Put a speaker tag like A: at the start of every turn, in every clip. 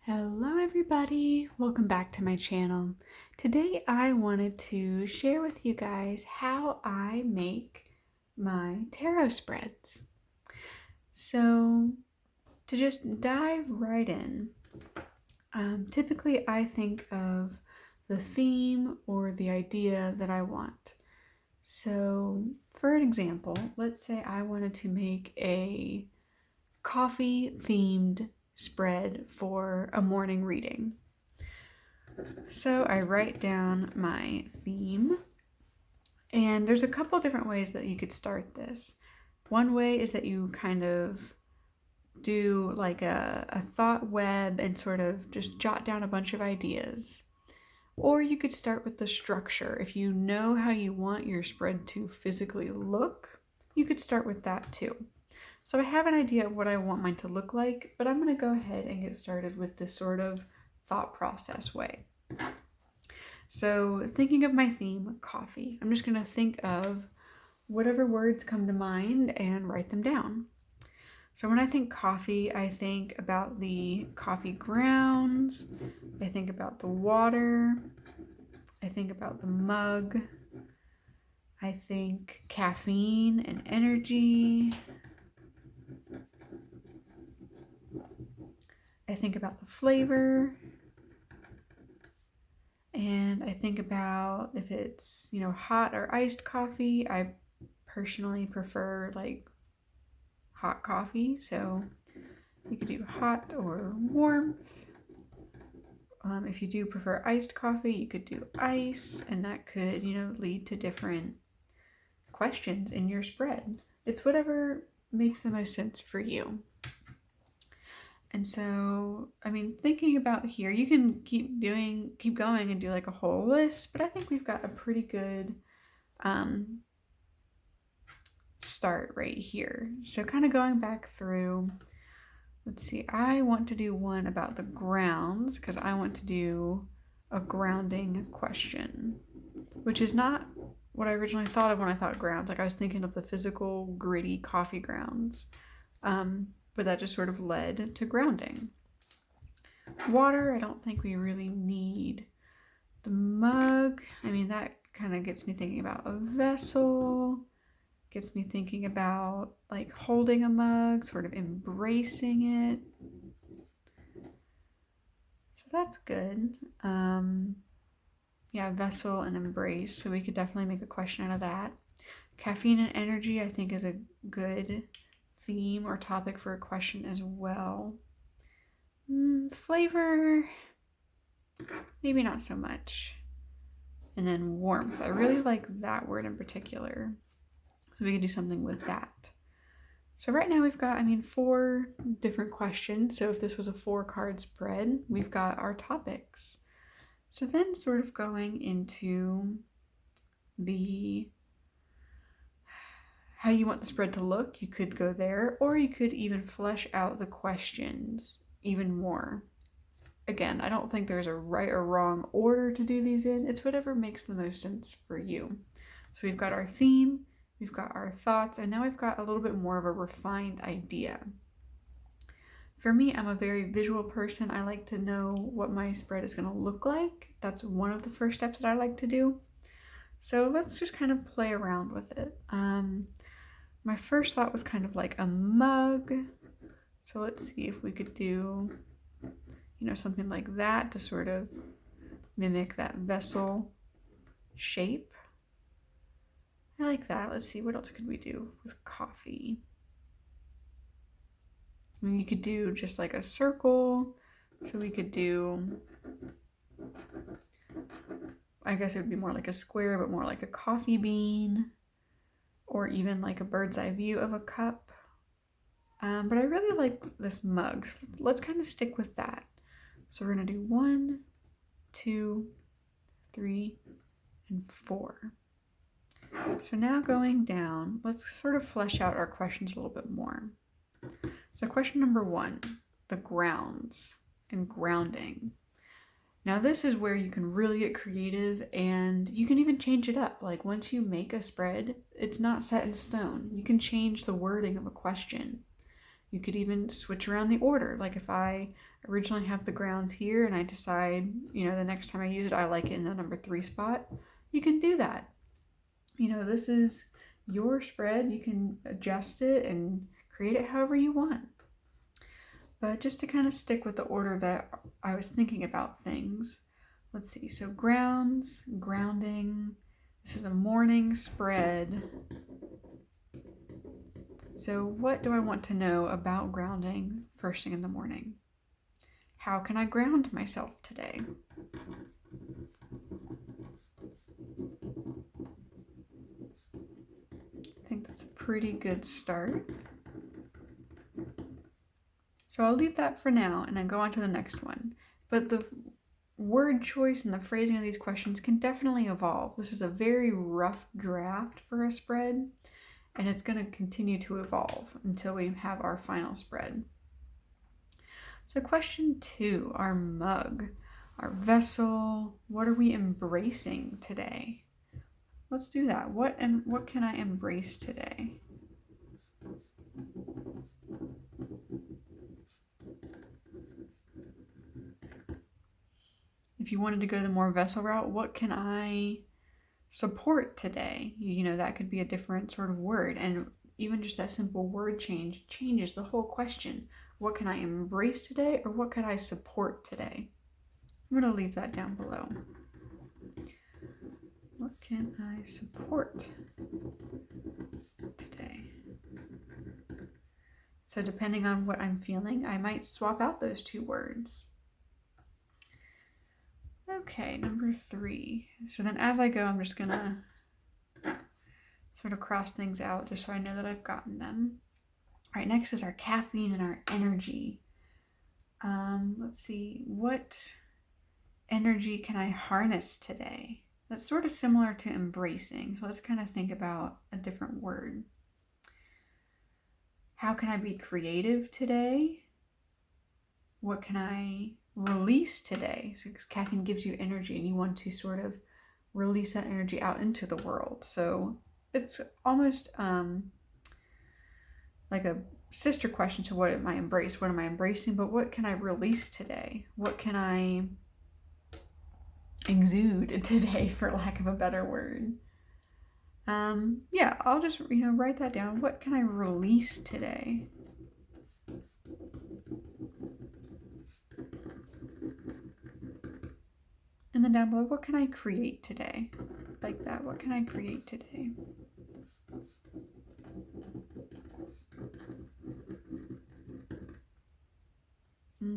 A: Hello everybody, welcome back to my channel. Today I wanted to share with you guys how I make my tarot spreads. So to just dive right in, typically I think of the theme or the idea that I want. So for an example, let's say I wanted to make a coffee themed spread for a morning reading. So I write down my theme, and there's a couple different ways that you could start this. One way is that you kind of do like a thought web and sort of just jot down a bunch of ideas. Or you could start with the structure. If you know how you want your spread to physically look, you could start with that too. So I have an idea of what I want mine to look like, but I'm going to go ahead and get started with this sort of thought process way. So thinking of my theme, coffee, I'm just going to think of whatever words come to mind and write them down. So when I think coffee, I think about the coffee grounds, I think about the water, I think about the mug, I think caffeine and energy, I think about the flavor, and I think about if it's, hot or iced coffee. I personally prefer like hot coffee, so you could do hot or warmth. If you do prefer iced coffee, you could do ice, and that could, lead to different questions in your spread. It's whatever makes the most sense for you. And so, thinking about here, you can keep going and do like a whole list, but I think we've got a pretty good start right here. So kind of going back through, let's see, I want to do one about the grounds because I want to do a grounding question, which is not what I originally thought of when I thought grounds. Like I was thinking of the physical, gritty coffee grounds. But that just sort of led to grounding. Water, I don't think we really need. The mug, that kind of gets me thinking about a vessel, gets me thinking about like holding a mug, sort of embracing it. So that's good. Vessel and embrace. So we could definitely make a question out of that. Caffeine and energy, I think, is a good theme or topic for a question as well. Flavor, maybe not so much. And then warmth, I really like that word in particular. So we could do something with that. So right now we've got, 4 different questions. So if this was a 4-card spread, we've got our topics. So then sort of going into the how you want the spread to look, you could go there, or you could even flesh out the questions even more. Again, I don't think there's a right or wrong order to do these in. It's whatever makes the most sense for you. So we've got our theme, we've got our thoughts, and now we've got a little bit more of a refined idea. For me, I'm a very visual person. I like to know what my spread is going to look like. That's one of the first steps that I like to do. So let's just kind of play around with it. My first thought was kind of like a mug. So let's see if we could do, something like that to sort of mimic that vessel shape. I like that. Let's see, what else could we do with coffee? You could do just like a circle. So we could do, I guess it would be more like a square, but more like a coffee bean, or even like a bird's eye view of a cup. But I really like this mug. So let's kind of stick with that. So we're going to do 1, 2, 3, and 4. So now going down, let's sort of flesh out our questions a little bit more. So question number 1, the grounds and grounding. Now this is where you can really get creative and you can even change it up. Like once you make a spread, it's not set in stone. You can change the wording of a question. You could even switch around the order. Like if I originally have the grounds here and I decide, the next time I use it, I like it in the number 3 spot, you can do that. This is your spread. You can adjust it and create it however you want. But just to kind of stick with the order that I was thinking about things, let's see. So grounds, grounding. This is a morning spread. So what do I want to know about grounding first thing in the morning? How can I ground myself today? I think that's a pretty good start. So I'll leave that for now and then go on to the next one. But the word choice and the phrasing of these questions can definitely evolve. This is a very rough draft for a spread, and it's going to continue to evolve until we have our final spread. So question 2, our mug, our vessel, what are we embracing today? Let's do that. What can I embrace today? If you wanted to go the more vessel route, what can I support today? That could be a different sort of word. And even just that simple word change changes the whole question. What can I embrace today, or what could I support today? I'm going to leave that down below. What can I support today? So depending on what I'm feeling, I might swap out those 2 words. Okay, number 3. So then as I go, I'm just going to sort of cross things out just so I know that I've gotten them. All right, next is our caffeine and our energy. Let's see, what energy can I harness today? That's sort of similar to embracing. So let's kind of think about a different word. How can I be creative today? What can I release today? So caffeine gives you energy and you want to sort of release that energy out into the world. So it's almost like a sister question to what am I embrace? What am I embracing? But what can I release today? What can I exude today, for lack of a better word? Yeah, I'll just, write that down. What can I release today? And then down below, what can I create today? Like that, what can I create today?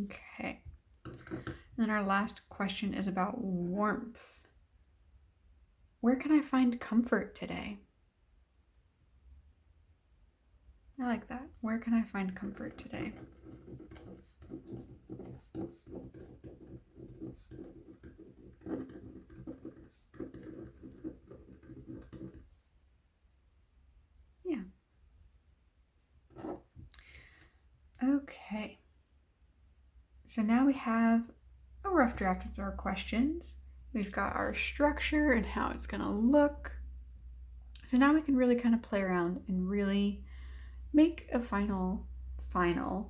A: Okay. And then our last question is about warmth. Where can I find comfort today? I like that. Where can I find comfort today? Yeah. Okay. So now we have a rough draft of our questions. We've got our structure and how it's going to look. So now we can really kind of play around and really make a final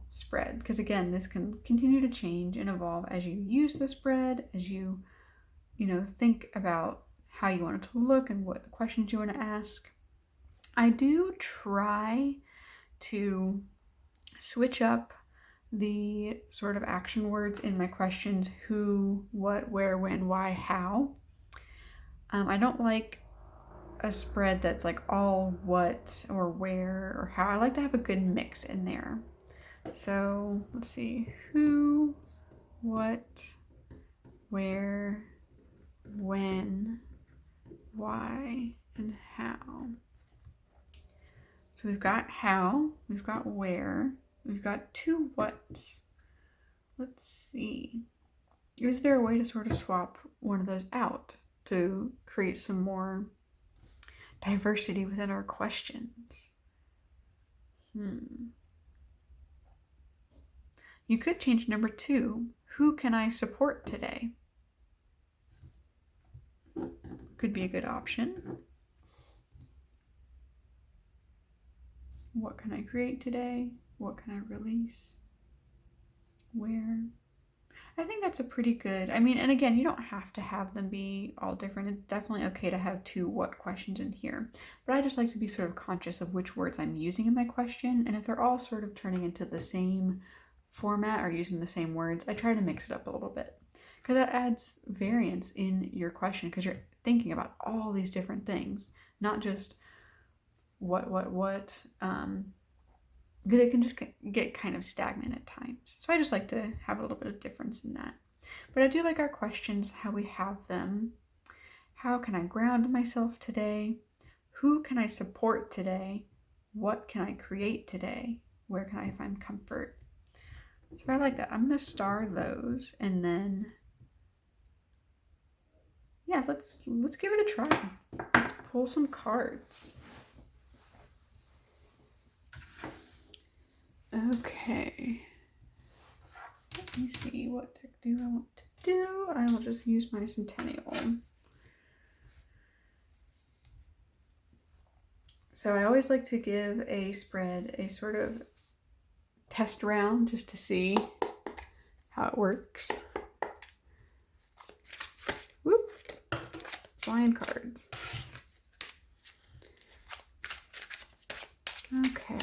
A: spread. Because again, this can continue to change and evolve as you use the spread, as you think about how you want it to look and what the questions you want to ask. I do try to switch up the sort of action words in my questions: who, what, where, when, why, how. I don't like a spread that's like all what or where or how. I like to have a good mix in there. So let's see, who, what, where, when, why, and how. So we've got how, we've got where, we've got 2 whats. Let's see. Is there a way to sort of swap one of those out to create some more diversity within our questions? You could change number 2. Who can I support today? Could be a good option. What can I create today? What can I release? Where? I think that's a pretty good, and again, you don't have to have them be all different. It's definitely okay to have 2 what questions in here. But I just like to be sort of conscious of which words I'm using in my question. And if they're all sort of turning into the same format or using the same words, I try to mix it up a little bit. Because that adds variance in your question, because you're thinking about all these different things, not just what, because it can just get kind of stagnant at times. So I just like to have a little bit of difference in that. But I do like our questions, how we have them. How can I ground myself today? Who can I support today? What can I create today? Where can I find comfort? So I like that. I'm going to star those, and then yeah, let's give it a try. Let's pull some cards. Okay. Let me see, what deck do I want to do? I will just use my Centennial. So I always like to give a spread a sort of test round just to see how it works. Whoop! Flying cards. Okay.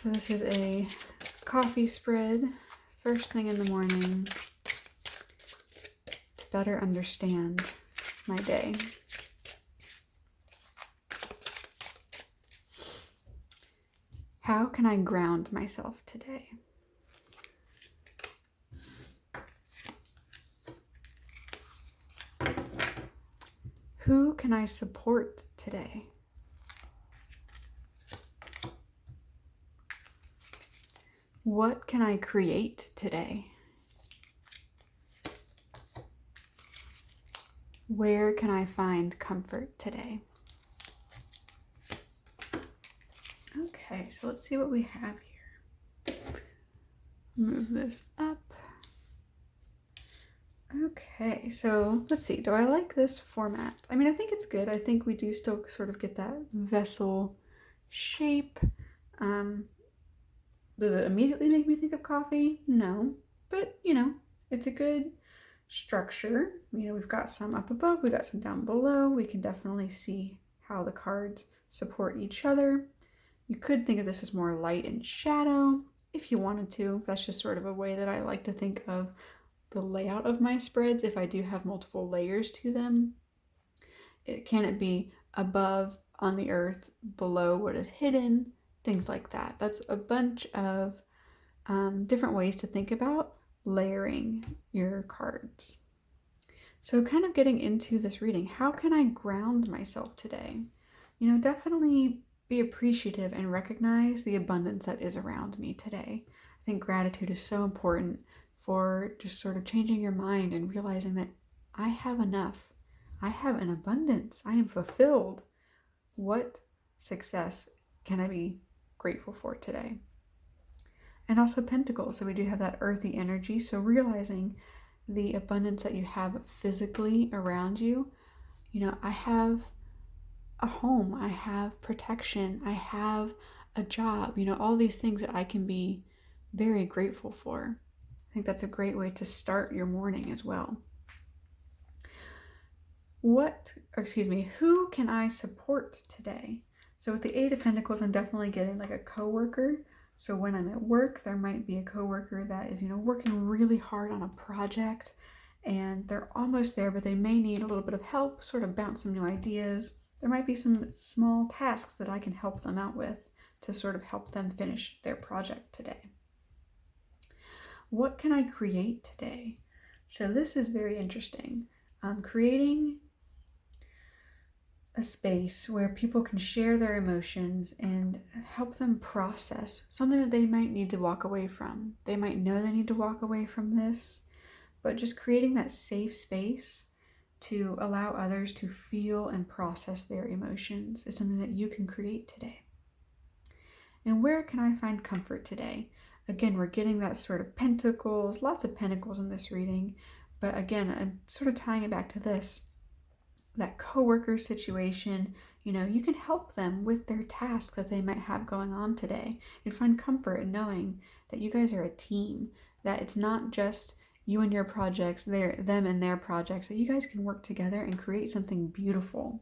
A: So this is a coffee spread, first thing in the morning, to better understand my day. How can I ground myself today? Who can I support today? What can I create today? Where can I find comfort today? Okay, so let's see what we have here. Move this up. Okay, so let's see. Do I like this format? I think it's good. I think we do still sort of get that vessel shape. Does it immediately make me think of coffee? No, but it's a good structure. We've got some up above, we got some down below. We can definitely see how the cards support each other. You could think of this as more light and shadow if you wanted to. That's just sort of a way that I like to think of the layout of my spreads. If I do have multiple layers to them, can it be above on the earth, below what is hidden, things like that. That's a bunch of different ways to think about layering your cards. So kind of getting into this reading, how can I ground myself today? Definitely be appreciative and recognize the abundance that is around me today. I think gratitude is so important for just sort of changing your mind and realizing that I have enough. I have an abundance. I am fulfilled. What success can I be grateful for today? And also Pentacles. So we do have that earthy energy. So realizing the abundance that you have physically around you. I have a home. I have protection. I have a job. All these things that I can be very grateful for. I think that's a great way to start your morning as well. Who can I support today? So with the Eight of Pentacles, I'm definitely getting like a coworker. So when I'm at work, there might be a coworker that is, working really hard on a project and they're almost there, but they may need a little bit of help, sort of bounce some new ideas. There might be some small tasks that I can help them out with to sort of help them finish their project today. What can I create today? So this is very interesting. Creating a space where people can share their emotions and help them process something that they might need to walk away from. They might know they need to walk away from this, but just creating that safe space to allow others to feel and process their emotions is something that you can create today. And where can I find comfort today? Again, we're getting that sort of pentacles, lots of pentacles in this reading, but again, I'm sort of tying it back to this. that coworker situation, you can help them with their task that they might have going on today and find comfort in knowing that you guys are a team, that it's not just you and your projects, them and their projects, that you guys can work together and create something beautiful.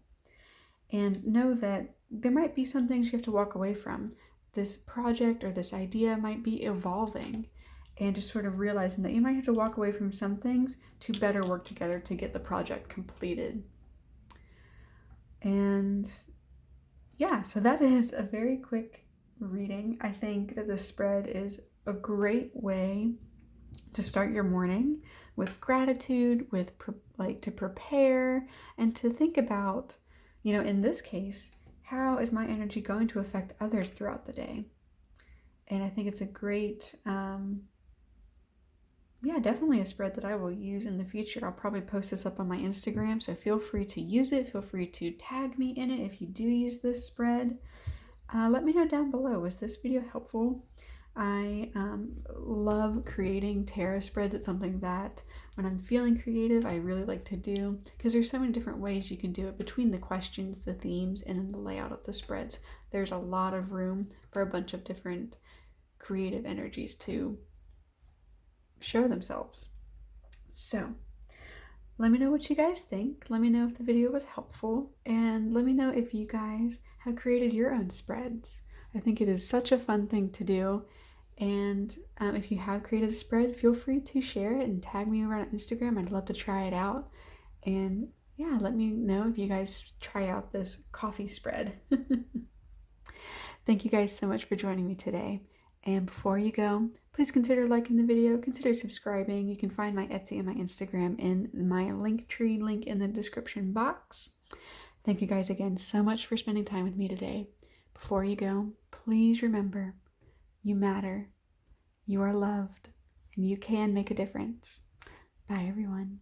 A: And know that there might be some things you have to walk away from. This project or this idea might be evolving, and just sort of realizing that you might have to walk away from some things to better work together to get the project completed. And yeah, so that is a very quick reading. I think that the spread is a great way to start your morning with gratitude, with to prepare and to think about, in this case, how is my energy going to affect others throughout the day? And I think it's a great, definitely a spread that I will use in the future. I'll probably post this up on my Instagram, so feel free to use it. Feel free to tag me in it if you do use this spread. Let me know down below, was this video helpful? I love creating tarot spreads. It's something that when I'm feeling creative, I really like to do, because there's so many different ways you can do it between the questions, the themes, and then the layout of the spreads. There's a lot of room for a bunch of different creative energies to show themselves. So let me know what you guys think. Let me know if the video was helpful, and let me know if you guys have created your own spreads. I think it is such a fun thing to do. And if you have created a spread, feel free to share it and tag me over on Instagram. I'd love to try it out. And yeah, let me know if you guys try out this coffee spread. Thank you guys so much for joining me today. And before you go, please consider liking the video, consider subscribing. You can find my Etsy and my Instagram in my Linktree link in the description box. Thank you guys again so much for spending time with me today. Before you go, please remember, you matter, you are loved, and you can make a difference. Bye, everyone.